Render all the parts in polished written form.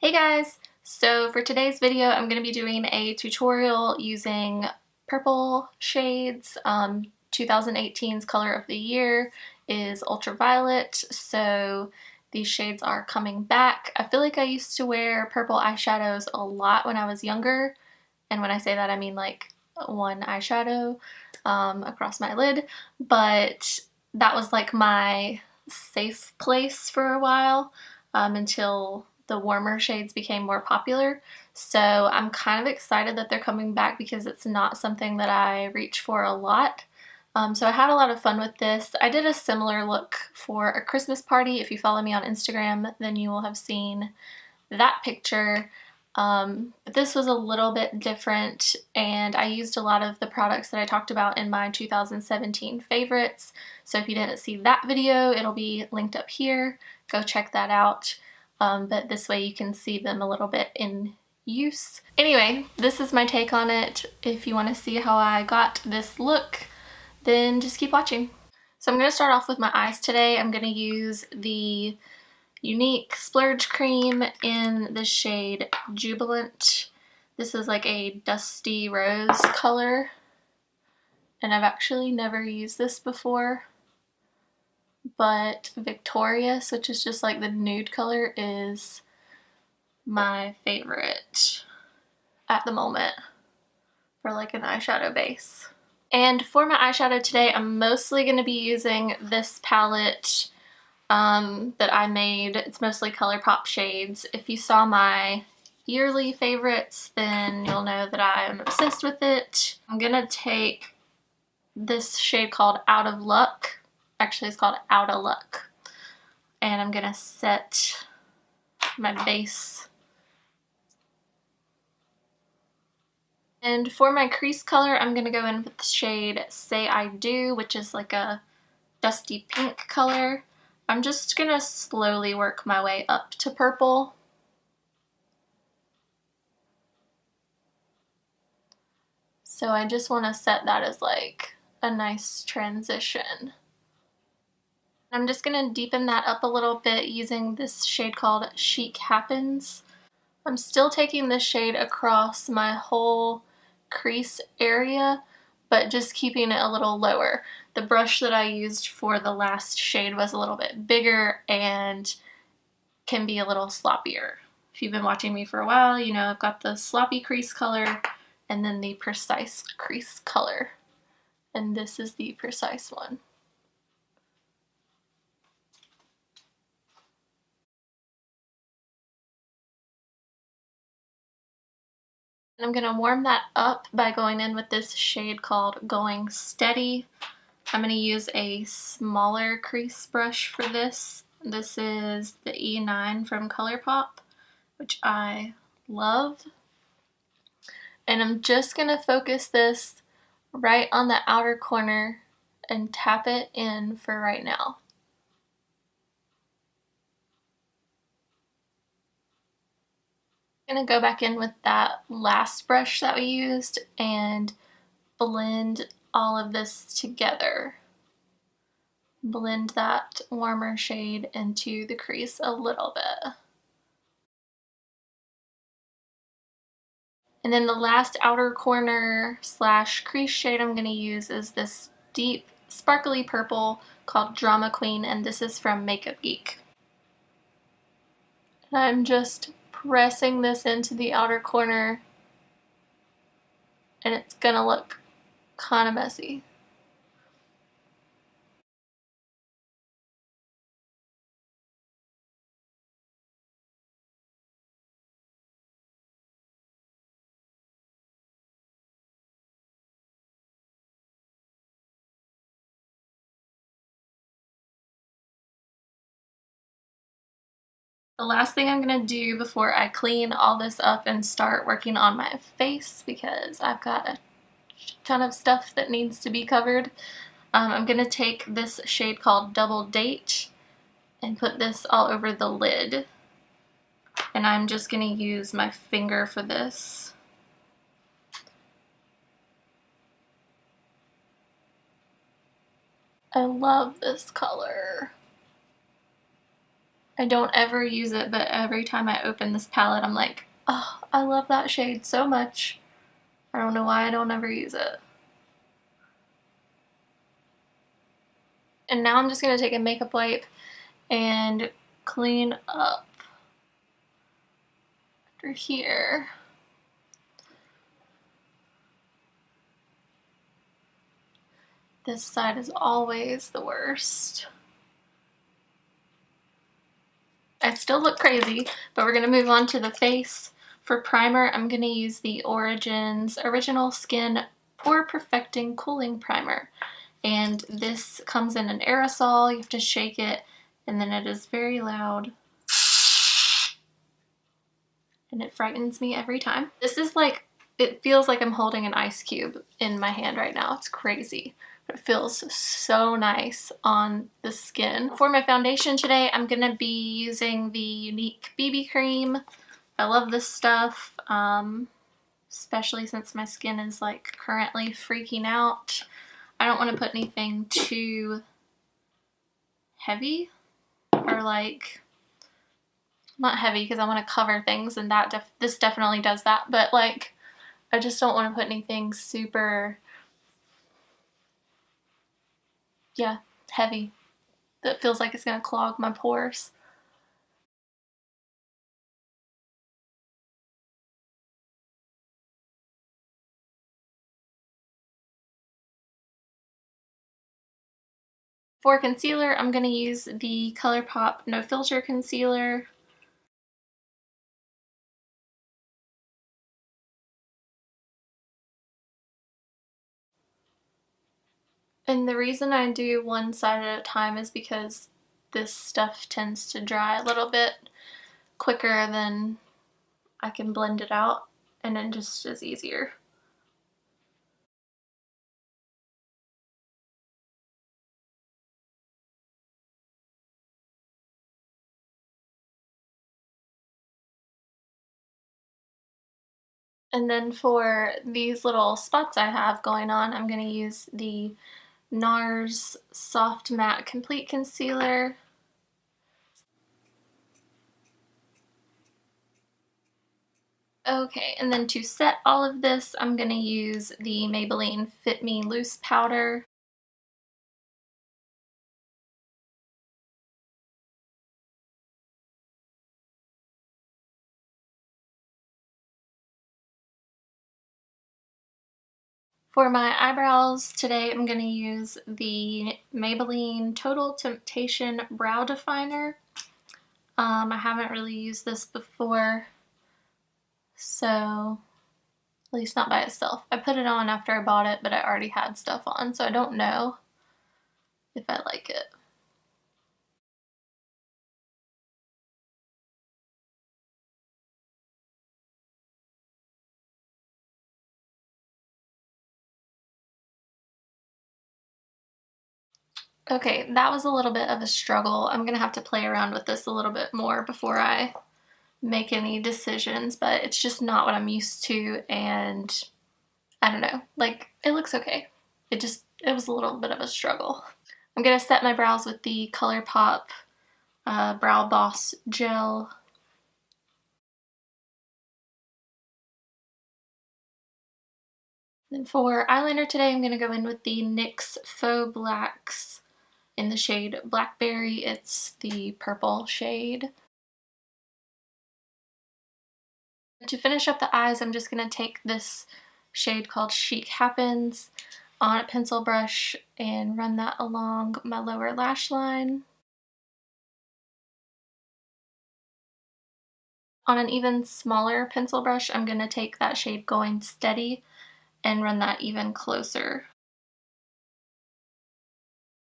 Hey guys! So for today's video I'm going to be doing a tutorial using purple shades. 2018's color of the year is ultraviolet, so these shades are coming back. I feel like I used to wear purple eyeshadows a lot when I was younger, and when I say that I mean like one eyeshadow across my lid, but that was like my safe place for a while until the warmer shades became more popular. So I'm kind of excited that they're coming back because it's not something that I reach for a lot. So I had a lot of fun with this. I did a similar look for a Christmas party. If you follow me on Instagram, then you will have seen that picture. But this was a little bit different, and I used a lot of the products that I talked about in my 2017 favorites. So if you didn't see that video, it'll be linked up here. Go check that out. But this way you can see them a little bit in use. Anyway, this is my take on it. If you want to see how I got this look, then just keep watching. So I'm going to start off with my eyes today. I'm going to use the Younique Splurge cream in the shade Jubilant. This is like a dusty rose color, and I've actually never used this before, but Victorious, which is just like the nude color, is my favorite at the moment for like an eyeshadow base. And for my eyeshadow today, I'm mostly going to be using this palette that I made. It's mostly Colourpop shades. If you saw my yearly favorites, then you'll know that I'm obsessed with it. I'm gonna take this shade called Outta Luck. Actually, it's called Outta Luck. And I'm gonna set my base. And for my crease color, I'm gonna go in with the shade Say I Do, which is like a dusty pink color. I'm just gonna slowly work my way up to purple. So I just want to set that as like a nice transition. I'm just gonna deepen that up a little bit using this shade called Chic Happens. I'm still taking this shade across my whole crease area, but just keeping it a little lower. The brush that I used for the last shade was a little bit bigger and can be a little sloppier. If you've been watching me for a while, you know I've got the sloppy crease color and then the precise crease color. And this is the precise one. I'm going to warm that up by going in with this shade called Going Steady. I'm going to use a smaller crease brush for this. This is the E9 from Colourpop, which I love. And I'm just going to focus this right on the outer corner and tap it in for right now. I'm going to go back in with that last brush that we used and blend all of this together. Blend that warmer shade into the crease a little bit. And then the last outer corner slash crease shade I'm going to use is this deep sparkly purple called Drama Queen, and this is from Makeup Geek. And I'm just pressing this into the outer corner, and it's gonna look kind of messy. The last thing I'm going to do before I clean all this up and start working on my face, because I've got a ton of stuff that needs to be covered, I'm going to take this shade called Double Date and put this all over the lid. And I'm just going to use my finger for this. I love this color. I don't ever use it, but every time I open this palette, I'm like, oh, I love that shade so much. I don't know why I don't ever use it. And now I'm just going to take a makeup wipe and clean up under here. This side is always the worst. I still look crazy, but we're going to move on to the face. For primer, I'm going to use the Origins Original Skin Pore Perfecting Cooling Primer. And this comes in an aerosol. You have to shake it, and then it is very loud. And it frightens me every time. This is like, it feels like I'm holding an ice cube in my hand right now. It's crazy. But it feels so nice on the skin. For my foundation today, I'm going to be using the Younique BB Cream. I love this stuff, especially since my skin is like currently freaking out. I don't want to put anything too heavy or like, not heavy because I want to cover things, and that this definitely does that, but like I just don't want to put anything super, yeah, heavy that feels like it's going to clog my pores. For concealer, I'm going to use the Colourpop No Filter Concealer. And the reason I do one side at a time is because this stuff tends to dry a little bit quicker than I can blend it out, and it just is easier. And then for these little spots I have going on, I'm going to use the NARS Soft Matte Complete Concealer. Okay, and then to set all of this, I'm going to use the Maybelline Fit Me Loose Powder. For my eyebrows today, I'm going to use the Maybelline Total Temptation Brow Definer. I haven't really used this before, so at least not by itself. I put it on after I bought it, but I already had stuff on, so I don't know if I like it. Okay, that was a little bit of a struggle. I'm gonna have to play around with this a little bit more before I make any decisions, but it's just not what I'm used to, and I don't know, like, it looks okay. It was a little bit of a struggle. I'm gonna set my brows with the Colourpop Brow Boss Gel. And for eyeliner today, I'm gonna go in with the NYX Faux Blacks in the shade Blackberry. It's the purple shade. To finish up the eyes, I'm just going to take this shade called Chic Happens on a pencil brush and run that along my lower lash line. On an even smaller pencil brush, I'm going to take that shade Going Steady and run that even closer.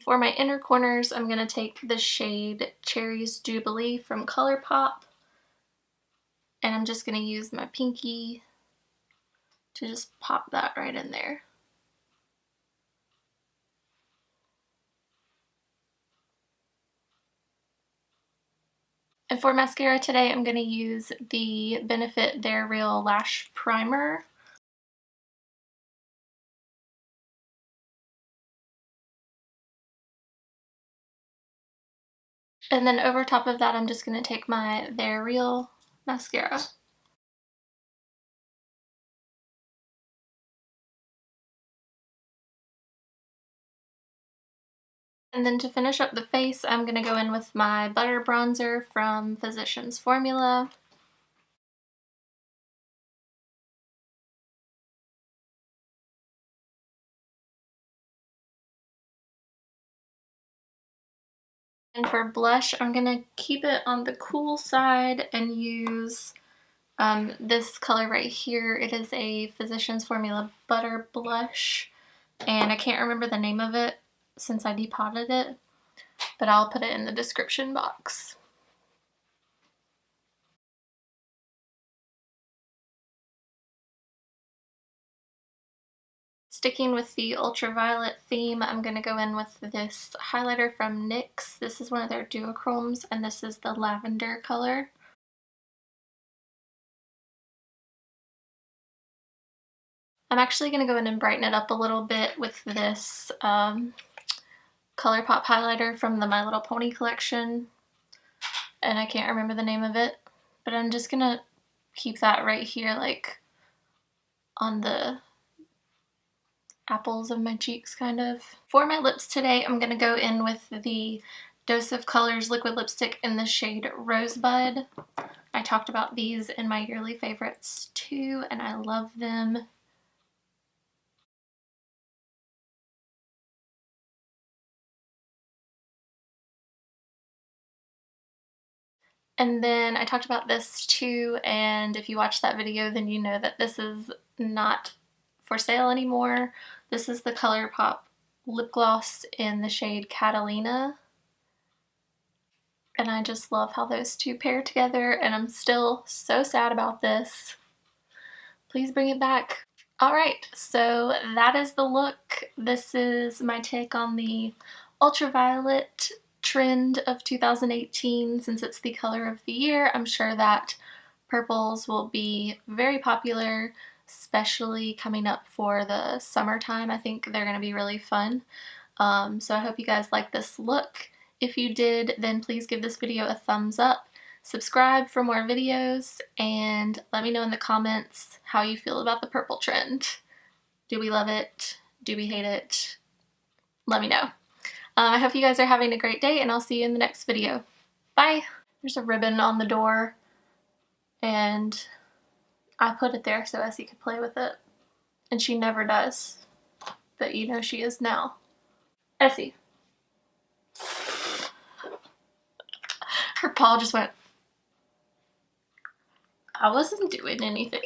For my inner corners, I'm going to take the shade Cherries Jubilee from Colourpop, and I'm just going to use my pinky to just pop that right in there. And for mascara today, I'm going to use the Benefit They're Real Lash Primer. And then over top of that, I'm just going to take my They're Real mascara. And then to finish up the face, I'm going to go in with my Butter Bronzer from Physicians Formula. And for blush, I'm going to keep it on the cool side and use this color right here. It is a Physicians Formula Butter Blush, and I can't remember the name of it since I depotted it, but I'll put it in the description box. Sticking with the ultraviolet theme, I'm going to go in with this highlighter from NYX. This is one of their duochromes, and this is the lavender color. I'm actually going to go in and brighten it up a little bit with this Colourpop highlighter from the My Little Pony collection, and I can't remember the name of it, but I'm just going to keep that right here, like on the apples of my cheeks, kind of. For my lips today, I'm going to go in with the Dose of Colors liquid lipstick in the shade Rosebud. I talked about these in my yearly favorites too, and I love them. And then I talked about this too, and if you watched that video, then you know that this is not for sale anymore. This is the Colourpop lip gloss in the shade Catalina. And I just love how those two pair together, and I'm still so sad about this. Please bring it back. Alright, so that is the look. This is my take on the ultraviolet trend of 2018. Since it's the color of the year, I'm sure that purples will be very popular, especially coming up for the summertime. I think they're going to be really fun. So I hope you guys like this look. If you did, then please give this video a thumbs up. Subscribe for more videos, and let me know in the comments how you feel about the purple trend. Do we love it? Do we hate it? Let me know. I hope you guys are having a great day, and I'll see you in the next video. Bye! There's a ribbon on the door, and I put it there so Essie could play with it. And she never does. But you know she is now. Essie. Her paw just went, I wasn't doing anything.